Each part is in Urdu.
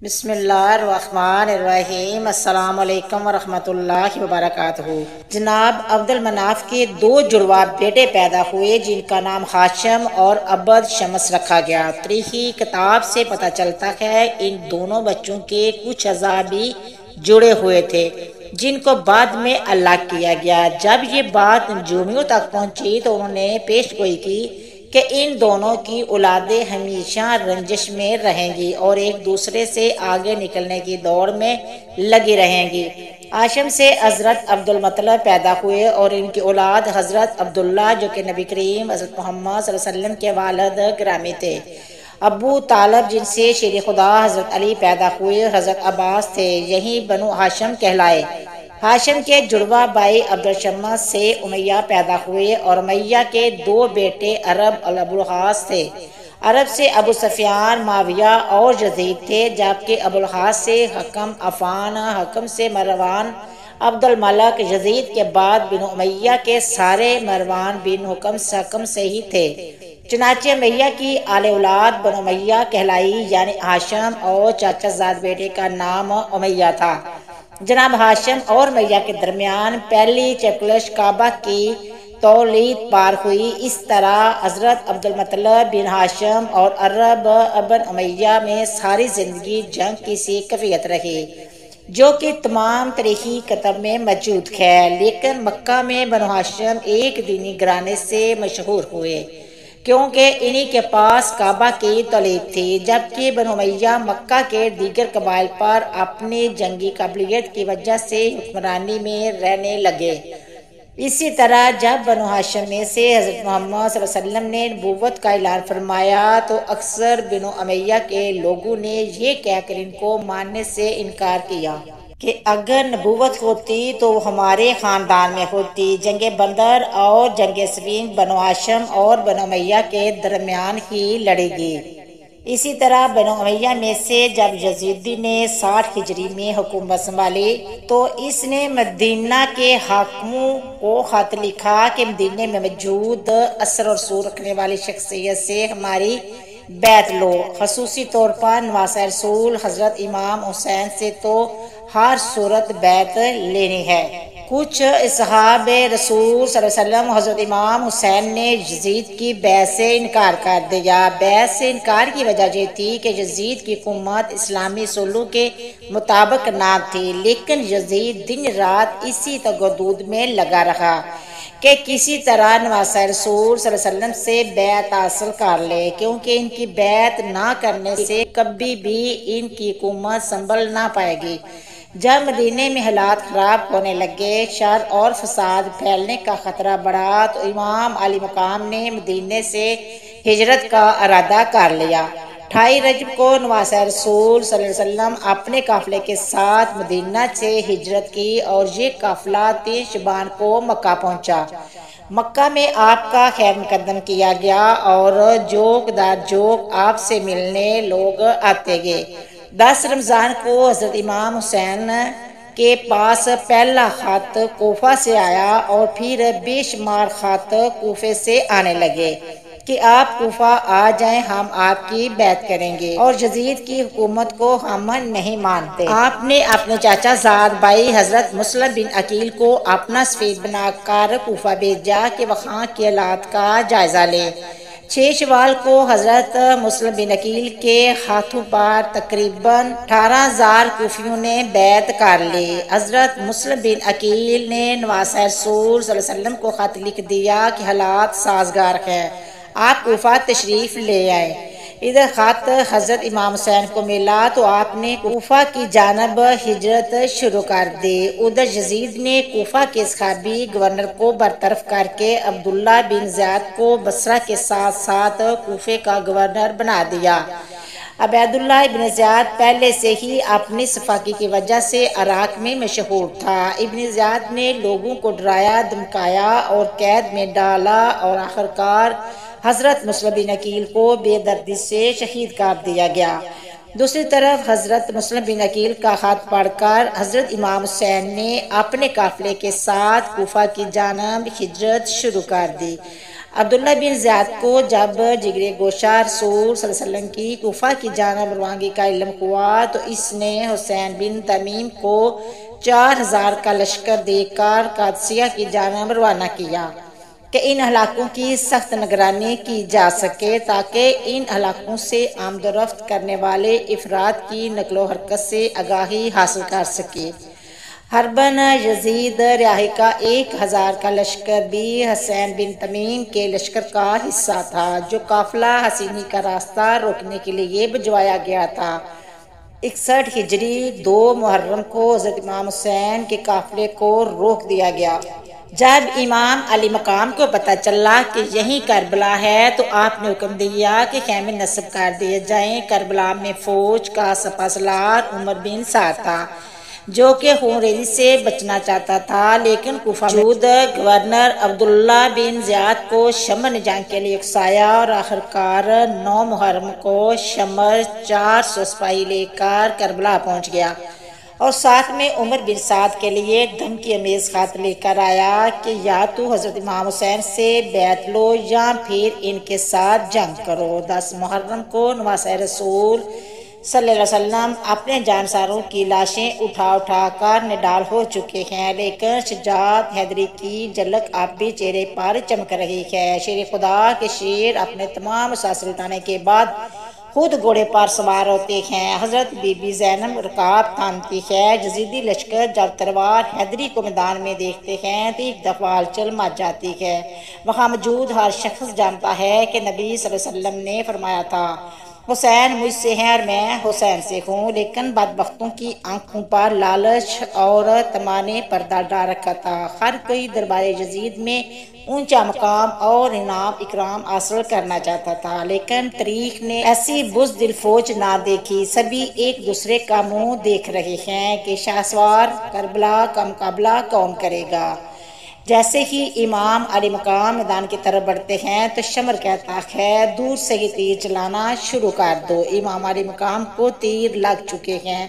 بسم اللہ الرحمن الرحیم۔ السلام علیکم ورحمۃ اللہ وبرکاتہ۔ جناب عبد المناف کے دو جڑواں بیٹے پیدا ہوئے جن کا نام ہاشم اور عبد شمس رکھا گیا۔ تاریخی کتاب سے پتہ چلتا ہے ان دونوں بچوں کے کچھ اعضاء بھی جڑے ہوئے تھے جن کو بعد میں الگ کیا گیا۔ جب یہ بات نجومیوں تک پہنچی تو انہوں نے پیش گوئی کی کہ ان دونوں کی اولادیں ہمیشہ رنجش میں رہیں گی اور ایک دوسرے سے آگے نکلنے کی دوڑ میں لگی رہیں گی۔ ہاشم سے حضرت عبد المطلب پیدا ہوئے اور ان کی اولاد حضرت عبداللہ جو کہ نبی کریم حضرت محمد صلی اللہ علیہ وسلم کے والد گرامی تھے۔ ابو طالب جن سے شیر خدا حضرت علی پیدا ہوئے حضرت عباس تھے، یہی بنو ہاشم کہلائے۔ ہاشم کے جڑواں بھائی عبد شمس سے امیہ پیدا ہوئے اور امیہ کے دو بیٹے عرب اور ابو العاص تھے۔ عرب سے ابو سفیان، معاویہ اور یزید تھے، جبکہ ابو العاص سے حکم عفان، حکم سے مروان، عبد الملک۔ یزید کے بعد بنو امیہ کے سارے مروان بن حکم سے ہی تھے، چنانچہ امیہ کی آل اولاد بنو امیہ کہلائی، یعنی ہاشم اور چاچا زاد بیٹے کا نام امیہ تھا۔ جناب ہاشم اور امیہ کے درمیان پہلی چپکلش کعبہ کی تولید پار ہوئی۔ اس طرح حضرت عبد المطلب بن ہاشم اور عرب ابن امیہ میں ساری زندگی جنگ کی سی کیفیت رہی جو کہ تمام تاریخی کتب میں موجود ہے، لیکن مکہ میں بنو ہاشم ایک دینی گھرانے سے مشہور ہوئے کیونکہ انہی کے پاس کعبہ کی تولید تھی، جبکہ بنو امیہ مکہ کے دیگر قبائل پر اپنی جنگی قابلیت کی وجہ سے حکمرانی میں رہنے لگے۔ اسی طرح جب بنو ہاشم میں سے حضرت محمد صلی اللہ علیہ وسلم نے نبوت کا اعلان فرمایا تو اکثر بنو امیہ کے لوگوں نے یہ کہہ کر ان کو ماننے سے انکار کیا کہ اگر نبوت ہوتی تو وہ ہمارے خاندان میں ہوتی۔ جنگ بدر اور جنگ صفین بنو ہاشم اور بنو امیہ کے درمیان ہی لڑی گئی۔ اسی طرح بنو امیہ میں سے جب یزید نے 60 ہجری میں حکومت سنبھالی تو اس نے مدینہ کے حاکموں کو خط لکھا کہ مدینہ میں موجود اثر و رسوخ رکھنے والی شخصیت سے ہماری بیعت لو، خصوصی طور پر نواسہ رسول حضرت امام حسین سے تو ہر صورت بیعت لینی ہے۔ کچھ اصحاب رسول صلی اللہ علیہ وسلم حضرت امام حسین نے یزید کی بیعت سے انکار کر دیا۔ بیعت سے انکار کی وجہ یہ تھی کہ یزید کی حکومت اسلامی اصولوں کے مطابق نہ تھی، لیکن یزید دن رات اسی تگدود میں لگا رہا کہ کسی طرح نواسہ رسول صلی اللہ علیہ وسلم سے بیعت حاصل کر لے، کیونکہ ان کی بیعت نہ کرنے سے کبھی بھی ان کی حکومت سنبھل نہ پائے گی۔ جب مدینے میں حالات خراب ہونے لگے، شر اور فساد پھیلنے کا خطرہ بڑھا تو امام علی مقام نے مدینے سے ہجرت کا ارادہ کر لیا۔ 28 رجب کو نواسہ رسول صلی اللہ علیہ وسلم اپنے قافلے کے ساتھ مدینہ سے ہجرت کی اور یہ قافلہ 3 شعبان کو مکہ پہنچا۔ مکہ میں آپ کا خیر مقدم کیا گیا اور جوک در جوک آپ سے ملنے لوگ آتے گئے۔ 10 رمضان کو حضرت امام حسین کے پاس پہلا خط کوفہ سے آیا اور پھر بے شمار خط کوفے سے آنے لگے کہ آپ کوفہ آ جائیں، ہم آپ کی بیعت کریں گے اور یزید کی حکومت کو ہم نہیں مانتے۔ آپ نے اپنے چاچا زاد بھائی حضرت مسلم بن عقیل کو اپنا سفیر بنا کر کوفہ بھیجا کہ وہاں کے حالات کا جائزہ لیں۔ 6 شوال کو حضرت مسلم بن عقیل کے ہاتھوں پر تقریباً 18,000 کوفیوں نے بیعت کر لی۔ حضرت مسلم بن عقیل نے نواسہ رسول صلی اللہ علیہ وسلم کو خط لکھ دیا کہ حالات سازگار ہیں، آپ کوفہ تشریف لے آئیں۔ ادھر خط حضرت امام حسین کو ملا تو آپ نے کوفہ کی جانب ہجرت شروع کر دی۔ ادھر یزید نے کوفہ کے صحابی گورنر کو برطرف کر کے عبداللہ بن زیاد کو بصرہ کے ساتھ ساتھ کوفے کا گورنر بنا دیا۔ عبیداللہ ابن زیاد پہلے سے ہی اپنی صفاقی کی وجہ سے عراق میں مشہور تھا۔ ابن زیاد نے لوگوں کو ڈرایا، دھمکایا اور قید میں ڈالا اور آخرکار حضرت مسلم بن عقیل کو بے دردی سے شہید کر دیا گیا۔ دوسری طرف حضرت مسلم بن عقیل کا خط پڑھ کر حضرت امام حسین نے اپنے قافلے کے ساتھ کوفہ کی جانب ہجرت شروع کر دی۔ عبداللہ بن زیاد کو جب جگر گوشہ رسول صلی اللہ علیہ وسلم کی کوفہ کی جانب روانگی کا علم ہوا تو اس نے حسین بن تمیم کو 4000 کا لشکر دے کر قادسیہ کی جانب روانہ کیا کہ ان علاقوں کی سخت نگرانی کی جا سکے تاکہ ان علاقوں سے آمد و رفت کرنے والے افراد کی نقل و حرکت سے آگاہی حاصل کر سکے۔ حرباً یزید رہائی کا 1000 کا لشکر بھی حسین بن تمیم کے لشکر کا حصہ تھا جو قافلہ حسینی کا راستہ روکنے کے لیے بھجوایا گیا تھا۔ 61 ہجری 2 محرم کو حضرت امام حسین کے قافلے کو روک دیا گیا۔ جب امام علی مقام کو پتہ چلا کہ یہی کربلا ہے تو آپ نے حکم دیا کہ خیمے نصب کر دیے جائیں۔ کربلا میں فوج کا سپہ سالار عمر بن سعد تھا جو کہ خون ریزی سے بچنا چاہتا تھا، لیکن کوفہ میں موجود گورنر عبداللہ بن زیاد کو شمر نے جنگ کے لیے اکسایا اور آخرکار 9 محرم کو شمر 400 سپاہی لے کر کربلا پہنچ گیا اور ساتھ میں عمر بن سعد کے لیے دھمکی امیز خط لے کر آیا کہ یا تو حضرت امام حسین سے بیعت لو یا پھر ان کے ساتھ جنگ کرو۔ 10 محرم کو نواسہ رسول صلی اللہ علیہ وسلم اپنے جانساروں کی لاشیں اٹھا اٹھا کر نڈال ہو چکے ہیں، لیکن شجاعت حیدری کی جھلک اب بھی چہرے پر چمک رہی ہے۔ شیر خدا کے شیر اپنے تمام مسلسل اٹھانے کے بعد خود گھوڑے پر سوار ہوتے ہیں۔ حضرت بی بی زینب رکاب تھامتی ہے۔ یزیدی لشکر جب تلوار حیدری کو میدان میں دیکھتے ہیں تو ایک دفعہ ہلچل مچ جاتی ہے۔ وہاں موجود ہر شخص جانتا ہے کہ نبی صلی اللہ علیہ وسلم نے فرمایا تھا حسین مجھ سے ہے اور میں حسین سے ہوں، لیکن بدبختوں کی آنکھوں پر لالچ اور طمع نے پردہ ڈال رکھا تھا۔ ہر کوئی دربار یزید میں اونچا مقام اور انعام اکرام حاصل کرنا چاہتا تھا، لیکن تاریخ نے ایسی بزدل فوج نہ دیکھی۔ سبھی ایک دوسرے کا منہ دیکھ رہے ہیں کہ شہسوار کربلا کا مقابلہ کون کرے گا۔ جیسے ہی امام علی مقام میدان کی طرف بڑھتے ہیں تو شمر کہتا ہے دور سے ہی تیر چلانا شروع کر دو۔ امام علی مقام کو تیر لگ چکے ہیں۔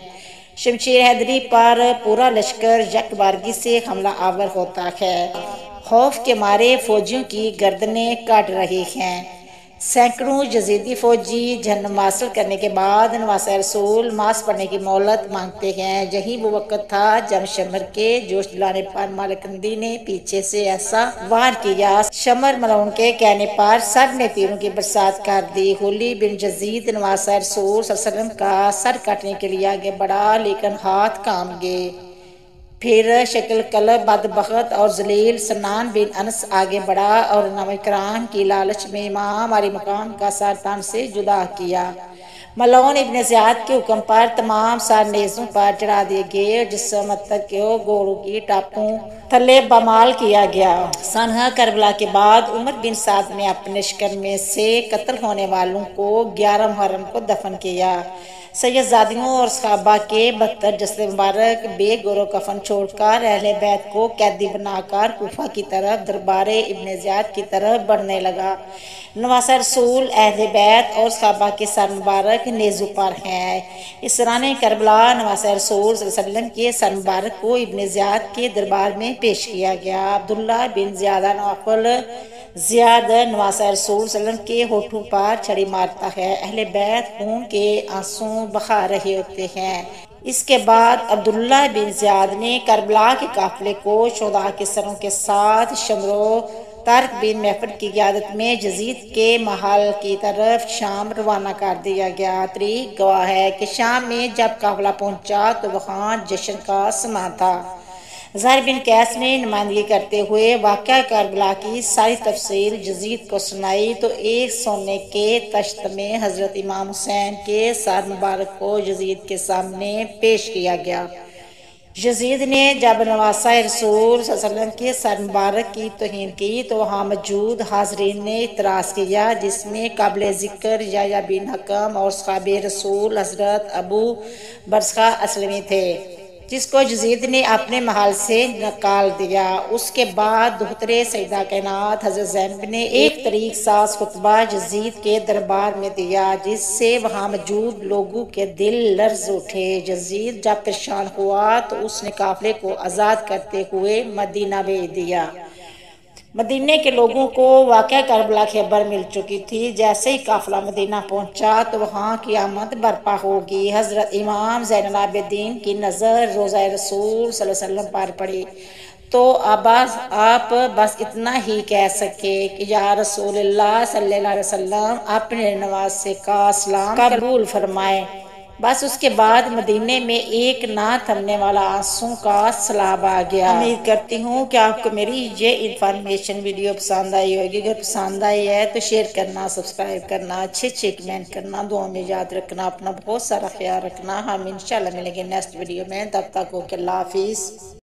شمشیر حیدری پر پورا لشکر یک بارگی سے حملہ آور ہوتا ہے۔ خوف کے مارے فوجیوں کی گردنیں کٹ رہی ہیں۔ سینکڑوں یزیدی فوجی جہنم حاصل کرنے کے بعد نواسہ رسول ماس پڑھنے کی مہلت مانگتے ہیں۔ یہی وہ وقت تھا جب شمر کے جوش دلانے پر مالکندی نے پیچھے سے ایسا وار کیا، شمر ملعون کے کہنے پر سب نے تیروں کی برسات کر دی۔ ہولی بن یزید نواسہ رسول صلی اللہ علیہ وسلم کا سر کاٹنے کے لیے آگے بڑھا، لیکن ہاتھ کام گئے۔ پھر شکل قلب بدبخت اور ذلیل سنان بن انس آگے بڑھا اور انعام اکرام کی لالچ میں امام علی مقام کا سر تن سے جدا کیا۔ ملعون ابن زیاد کے حکم پر تمام سر نیزوں پر چڑھا دیے گئے اور جسم تک کو گھوڑوں کی ٹاپوں تلے بامال کیا گیا۔ سانحہ کربلا کے بعد عمر بن سعد نے اپنے لشکر میں سے قتل ہونے والوں کو 11 محرم کو دفن کیا۔ سید زادیوں اور صحابہ کے 72 جسد مبارک بے گورو کفن چھوڑ کر اہل بیت کو قیدی بنا کر کوفہ کی طرف دربار ابن زیاد کی طرف بڑھنے لگا۔ نواسہ رسول اہل بیت اور صحابہ کے سر مبارک نیزوں پر ہیں۔ اس دوران کربلا نواسہ رسول صلی اللہ علیہ وسلم کے سر مبارک کو ابن زیاد کے دربار میں پیش کیا گیا۔ عبداللہ بن زیاد نوفل زیاد نواسہ رسول صلی اللہ علیہ وسلم کے ہونٹوں پر چھڑی مارتا ہے۔ اہل بیت خون کے آنسو بہا رہے ہوتے ہیں۔ اس کے بعد عبداللہ بن زیاد نے کربلا کے قافلے کو شہداء کے سروں کے ساتھ شمر و طارق بن محفل کی قیادت میں یزید کے محل کی طرف شام روانہ کر دیا گیا۔ تاریخ گواہ ہے کہ شام میں جب قافلہ پہنچا تو وہاں جشن کا سماں تھا۔ زہر بن قیس نے نمائندگی کرتے ہوئے واقعہ کربلا کی ساری تفصیل یزید کو سنائی تو ایک سونے کے تشت میں حضرت امام حسین کے سر مبارک کو یزید کے سامنے پیش کیا گیا۔ یزید نے جب نواسہ رسول صلی اللہ علیہ وسلم کے سر مبارک کی توہین کی تو وہاں موجود حاضرین نے اعتراض کیا، جس میں قابل ذکر یحییٰ بن حکم اور صحابی رسول حضرت ابو برزخہ اسلمی تھے، جس کو یزید نے اپنے محل سے نکال دیا۔ اس کے بعد دخترِ سیدہ کائنات حضرت زینب نے ایک طریق ساز خطبہ یزید کے دربار میں دیا، جس سے وہاں موجود لوگوں کے دل لرز اٹھے۔ یزید جب پریشان ہوا تو اس نے قافلے کو آزاد کرتے ہوئے مدینہ بھیج دیا۔ مدینے کے لوگوں کو واقعہ کربلا کی خبر مل چکی تھی۔ جیسے ہی قافلہ مدینہ پہنچا تو وہاں قیامت برپا ہوگی۔ حضرت امام زین العابدین کی نظر روضہ رسول صلی اللہ علیہ وسلم پر پڑی تو آپ بس اتنا ہی کہہ سکے کہ یا رسول اللہ صلی اللہ علیہ وسلم اپنے نواسے کا سلام قبول فرمائے۔ بس اس کے بعد مدینے میں ایک نہ تھمنے والا آنسوں کا سیلاب آ گیا۔ امید کرتی ہوں کہ آپ کو میری یہ انفارمیشن ویڈیو پسند آئی ہوگی۔ اگر پسند آئی ہے تو شیئر کرنا، سبسکرائب کرنا، اچھے کمنٹ کرنا، دعا میں یاد رکھنا، اپنا بہت سارا خیال رکھنا۔ ہم انشاءاللہ ملیں گے نیکسٹ ویڈیو میں، تب تک اوکے، اللہ حافظ۔